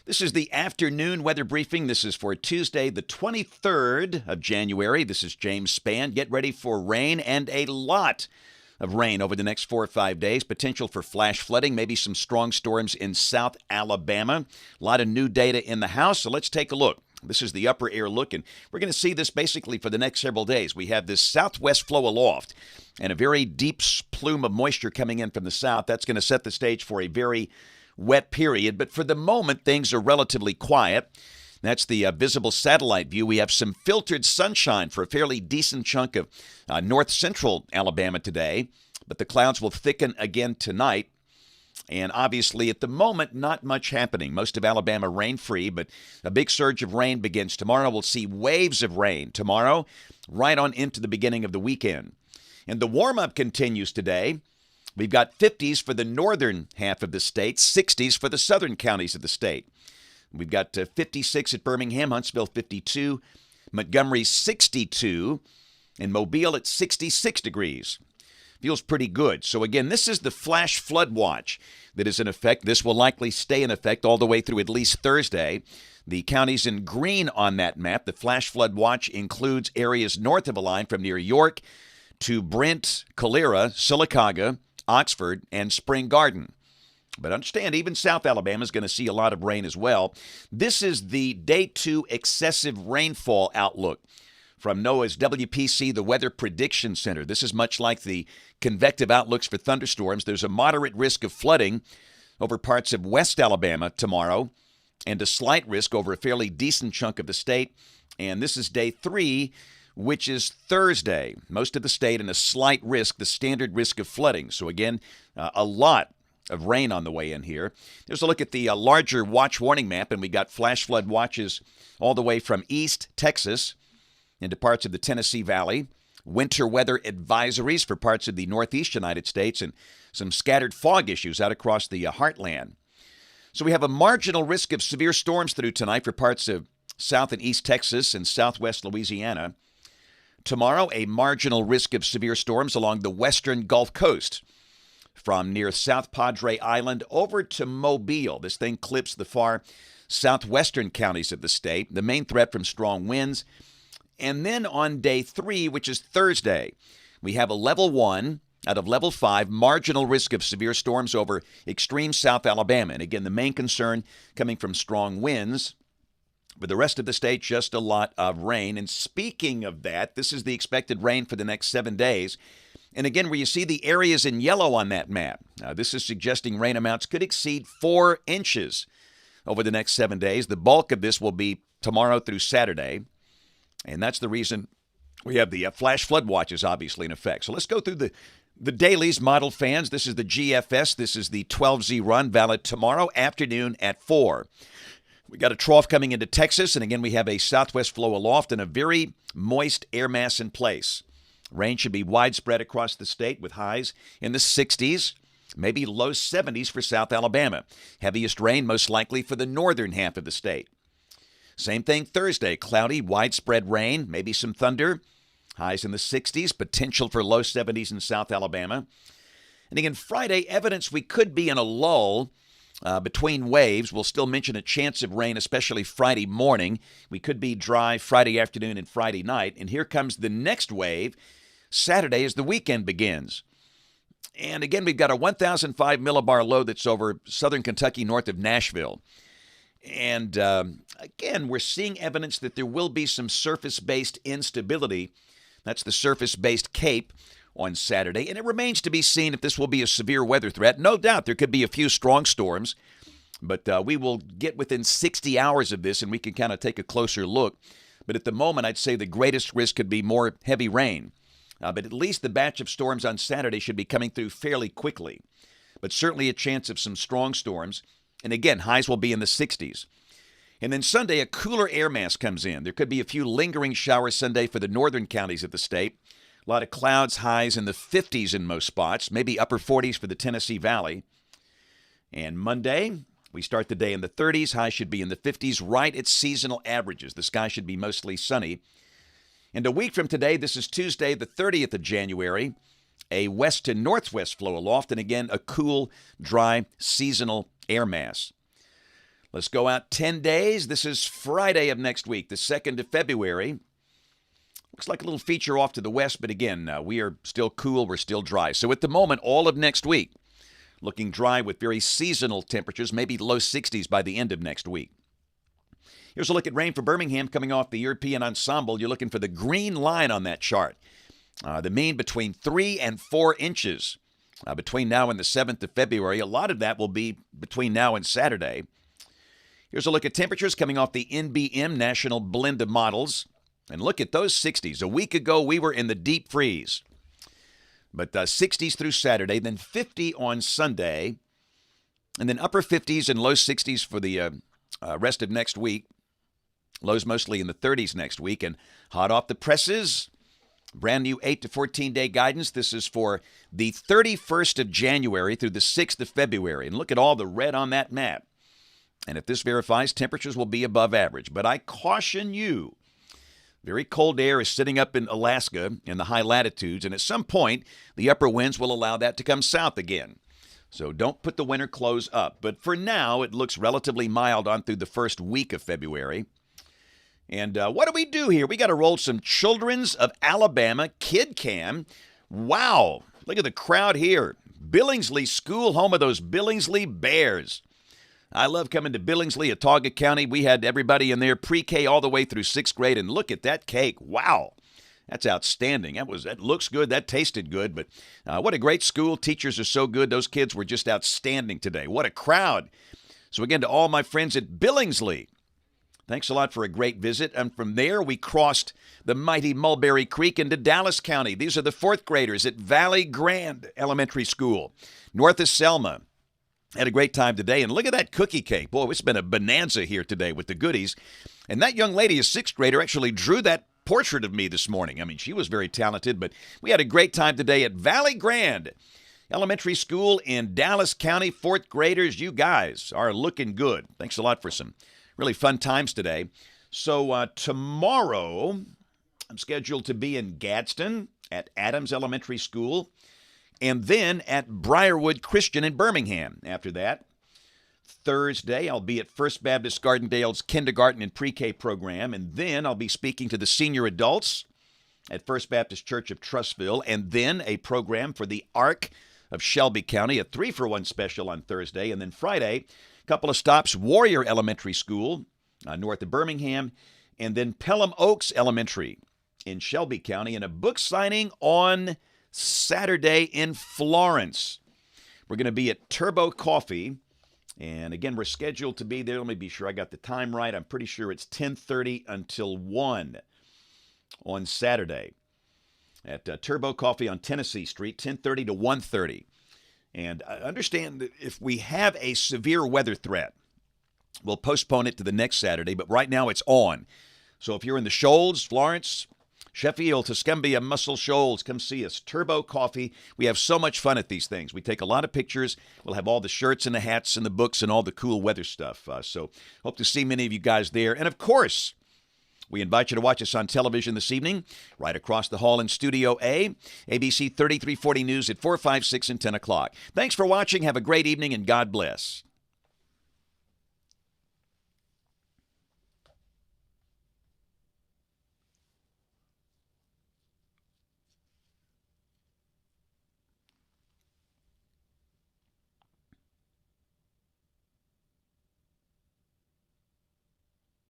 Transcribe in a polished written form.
This is the afternoon weather briefing. This is for Tuesday, the 23rd of January. This is James Spann. Get ready for rain and a lot of rain over the next 4 or 5 days. Potential for flash flooding, maybe some strong storms in South Alabama. A lot of new data in the house, so let's take a look. This is the upper air look, and we're going to see this basically for the next several days. We have this southwest flow aloft and a very deep plume of moisture coming in from the south. That's going to set the stage for a very wet period, but for the moment, things are relatively quiet. That's the visible satellite view. We have some filtered sunshine for a fairly decent chunk of north central Alabama today, but the clouds will thicken again tonight. And obviously, at the moment, not much happening. Most of Alabama rain-free, but a big surge of rain begins tomorrow. We'll see waves of rain tomorrow, right on into the beginning of the weekend. And the warm-up continues today. We've got 50s for the northern half of the state, 60s for the southern counties of the state. We've got 56 at Birmingham, Huntsville 52, Montgomery 62, and Mobile at 66 degrees. Feels pretty good. So again, this is the flash flood watch that is in effect. This will likely stay in effect all the way through at least Thursday. The counties in green on that map, the flash flood watch includes areas north of a line from near York to Brent, Calera, Sylacauga, Oxford, and Spring Garden. But understand, even South Alabama is going to see a lot of rain as well. This is the Day 2 excessive rainfall outlook from NOAA's WPC, the Weather Prediction Center. This is much like the convective outlooks for thunderstorms. There's a moderate risk of flooding over parts of West Alabama tomorrow and a slight risk over a fairly decent chunk of the state. And this is Day 3, which is Thursday. Most of the state in a slight risk, the standard risk of flooding. So again, a lot of rain on the way in here. There's a look at the larger watch warning map, and we got flash flood watches all the way from East Texas into parts of the Tennessee Valley, winter weather advisories for parts of the northeast United States, and some scattered fog issues out across the heartland. So we have a marginal risk of severe storms through tonight for parts of South and East Texas and southwest Louisiana. Tomorrow, a marginal risk of severe storms along the western Gulf Coast from near South Padre Island over to Mobile. This thing clips the far southwestern counties of the state. The main threat from strong winds. And then on Day 3, which is Thursday, we have a level 1 out of level 5, marginal risk of severe storms over extreme South Alabama. And again, the main concern coming from strong winds. But the rest of the state, just a lot of rain. And speaking of that, this is the expected rain for the next 7 days. And again, where you see the areas in yellow on that map, this is suggesting rain amounts could exceed 4 inches over the next 7 days. The bulk of this will be tomorrow through Saturday. And that's the reason we have the flash flood watches obviously in effect. So let's go through the dailies, model fans. This is the GFS. This is the 12Z run, valid tomorrow afternoon at 4. We got a trough coming into Texas, and again, we have a southwest flow aloft and a very moist air mass in place. Rain should be widespread across the state with highs in the 60s, maybe low 70s for South Alabama. Heaviest rain most likely for the northern half of the state. Same thing Thursday, cloudy, widespread rain, maybe some thunder. Highs in the 60s, potential for low 70s in South Alabama. And again, Friday, evidence we could be in a lull between waves. We'll still mention a chance of rain, especially Friday morning. We could be dry Friday afternoon and Friday night. And here comes the next wave, Saturday as the weekend begins. And again, we've got a 1,005 millibar low that's over southern Kentucky north of Nashville. And again, we're seeing evidence that there will be some surface-based instability. That's the surface-based cape on Saturday, and it remains to be seen if this will be a severe weather threat. No doubt there could be a few strong storms, but we will get within 60 hours of this, and we can kind of take a closer look. But at the moment, I'd say the greatest risk could be more heavy rain. But at least the batch of storms on Saturday should be coming through fairly quickly. But certainly a chance of some strong storms. And again, highs will be in the 60s. And then Sunday, a cooler air mass comes in. There could be a few lingering showers Sunday for the northern counties of the state. A lot of clouds, highs in the 50s in most spots, maybe upper 40s for the Tennessee Valley. And Monday, we start the day in the 30s. Highs should be in the 50s, right at seasonal averages. The sky should be mostly sunny. And a week from today, this is Tuesday, the 30th of January, a west to northwest flow aloft, and again, a cool, dry, seasonal air mass. Let's go out 10 days. This is Friday of next week, the 2nd of February. Looks like a little feature off to the west, but again, we are still cool. We're still dry. So at the moment, all of next week, looking dry with very seasonal temperatures, maybe low 60s by the end of next week. Here's a look at rain for Birmingham coming off the European ensemble. You're looking for the green line on that chart. The mean between 3 and 4 inches between now and the 7th of February. A lot of that will be between now and Saturday. Here's a look at temperatures coming off the NBM National Blend of Models. And look at those 60s. A week ago, we were in the deep freeze. But 60s through Saturday, then 50 on Sunday, and then upper 50s and low 60s for the rest of next week. Lows mostly in the 30s next week. And hot off the presses, brand new 8 to 14-day guidance. This is for the 31st of January through the 6th of February. And look at all the red on that map. And if this verifies, temperatures will be above average. But I caution you, very cold air is sitting up in Alaska in the high latitudes, and at some point, the upper winds will allow that to come south again. So don't put the winter clothes up. But for now, it looks relatively mild on through the first week of February. And what do we do here? We got to roll some Children's of Alabama Kid Cam. Wow, look at the crowd here. Billingsley School, home of those Billingsley Bears. I love coming to Billingsley, Autauga County. We had everybody in there, pre-K all the way through 6th grade, and look at that cake. Wow, that's outstanding. That looks good. That tasted good. But what a great school. Teachers are so good. Those kids were just outstanding today. What a crowd. So again, to all my friends at Billingsley, thanks a lot for a great visit. And from there, we crossed the mighty Mulberry Creek into Dallas County. These are the 4th graders at Valley Grande Elementary School, north of Selma. Had a great time today. And look at that cookie cake. Boy, it's been a bonanza here today with the goodies. And that young lady, a 6th grader, actually drew that portrait of me this morning. I mean, she was very talented, but we had a great time today at Valley Grande Elementary School in Dallas County. 4th graders, you guys are looking good. Thanks a lot for some really fun times today. So tomorrow, I'm scheduled to be in Gadsden at Adams Elementary School, and then at Briarwood Christian in Birmingham. After that, Thursday, I'll be at First Baptist Gardendale's kindergarten and pre-K program, and then I'll be speaking to the senior adults at First Baptist Church of Trussville, and then a program for the Ark of Shelby County, a 3-for-1 special on Thursday, and then Friday, a couple of stops, Warrior Elementary School, north of Birmingham, and then Pelham Oaks Elementary in Shelby County, and a book signing on Saturday in Florence. We're going to be at Turbo Coffee, and again, we're scheduled to be there. Let me be sure I got the time right. I'm pretty sure it's 10:30 until 1 on Saturday at Turbo Coffee on Tennessee Street, 10:30 to 1:30. And I understand that if we have a severe weather threat, we'll postpone it to the next Saturday, but right now it's on. So if you're in the Shoals, Florence, Sheffield, Tuscumbia, Muscle Shoals, come see us. Turbo Coffee. We have so much fun at these things. We take a lot of pictures. We'll have all the shirts and the hats and the books and all the cool weather stuff. So hope to see many of you guys there. And of course, we invite you to watch us on television this evening, right across the hall in Studio A, ABC 3340 News at 4, 5, 6, and 10 o'clock. Thanks for watching. Have a great evening, and God bless.